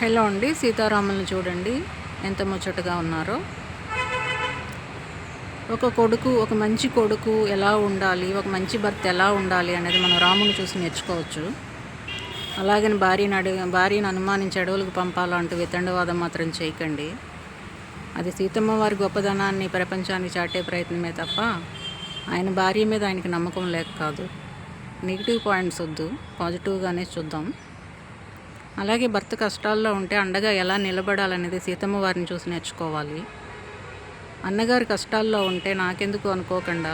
Hello అండి, సీతారాములను చూడండి ఎంత ముచ్చటగా ఉన్నారో. ఒక మంచి కొడుకు ఎలా ఉండాలి, ఒక మంచి భర్త ఎలా ఉండాలి అనేది మనం రాముని చూసి నేర్చుకోవచ్చు. అలాగని భార్యను అనుమానించి అడవులకు పంపాలంటూ వితండవాదం మాత్రం చేయకండి. అది సీతమ్మ వారి గొప్పదనాన్ని ప్రపంచానికి చాటే ప్రయత్నమే తప్ప ఆయన భార్య మీద ఆయనకి నమ్మకం లేక కాదు. నెగిటివ్ పాయింట్స్ వద్దు, పాజిటివ్గానే చూద్దాం. అలాగే భర్త కష్టాల్లో ఉంటే అండగా ఎలా నిలబడాలనేది సీతమ్మ వారిని చూసి నేర్చుకోవాలి. అన్నగారు కష్టాల్లో ఉంటే నాకెందుకు అనుకోకుండా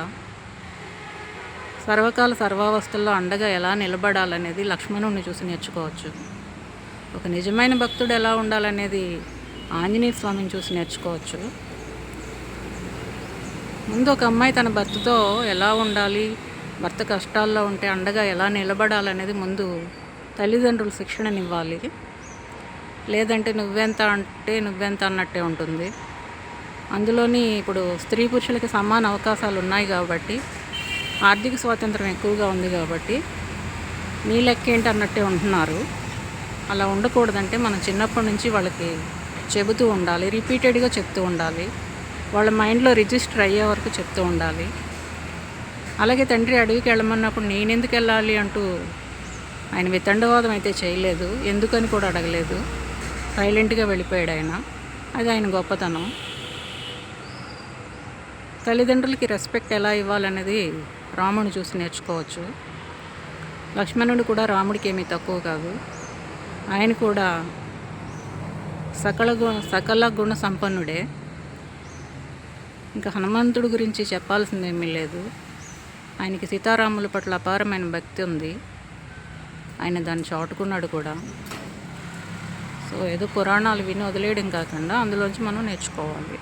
సర్వకాల సర్వావస్థల్లో అండగా ఎలా నిలబడాలనేది లక్ష్మణుడిని చూసి నేర్చుకోవచ్చు. ఒక నిజమైన భక్తుడు ఎలా ఉండాలనేది ఆంజనేయ స్వామిని చూసి నేర్చుకోవచ్చు. ముందు ఒక అమ్మాయి తన భర్తతో ఎలా ఉండాలి, భర్త కష్టాల్లో ఉంటే అండగా ఎలా నిలబడాలనేది ముందు తల్లిదండ్రులు శిక్షణనివ్వాలి. లేదంటే నువ్వెంత అన్నట్టే ఉంటుంది. అందులోని ఇప్పుడు స్త్రీ పురుషులకి సమాన అవకాశాలు ఉన్నాయి కాబట్టి, ఆర్థిక స్వాతంత్రం ఎక్కువగా ఉంది కాబట్టి నీ లెక్కేంటి అన్నట్టే ఉంటున్నారు. అలా ఉండకూడదంటే మనం చిన్నప్పటి నుంచి వాళ్ళకి చెబుతూ ఉండాలి, రిపీటెడ్గా చెప్తూ ఉండాలి, వాళ్ళ మైండ్లో రిజిస్టర్ అయ్యే వరకు చెప్తూ ఉండాలి. అలాగే తండ్రి అడవికి వెళ్ళమన్నప్పుడు నేనెందుకు వెళ్ళాలి అంటూ ఆయన వితండవాదం అయితే చేయలేదు, ఎందుకని కూడా అడగలేదు. సైలెంట్గా వెళ్ళిపోయాడు ఆయన. అది ఆయన గొప్పతనం. తల్లిదండ్రులకి రెస్పెక్ట్ ఎలా ఇవ్వాలనేది రాముడిని చూసి నేర్చుకోవచ్చు. లక్ష్మణుడు కూడా రాముడికి ఏమీ తక్కువ కాదు. ఆయన కూడా సకల గుణ సంపన్నుడే. ఇంకా హనుమంతుడి గురించి చెప్పాల్సిందేమీ లేదు. ఆయనకి సీతారాముల పట్ల అపారమైన భక్తి ఉంది. ఆయన దాన్ని చాటుకున్నాడు కూడా. సో ఏదో పురాణాలు విని వదిలేయడం కాకుండా అందులోంచి మనం నేర్చుకోవాలి.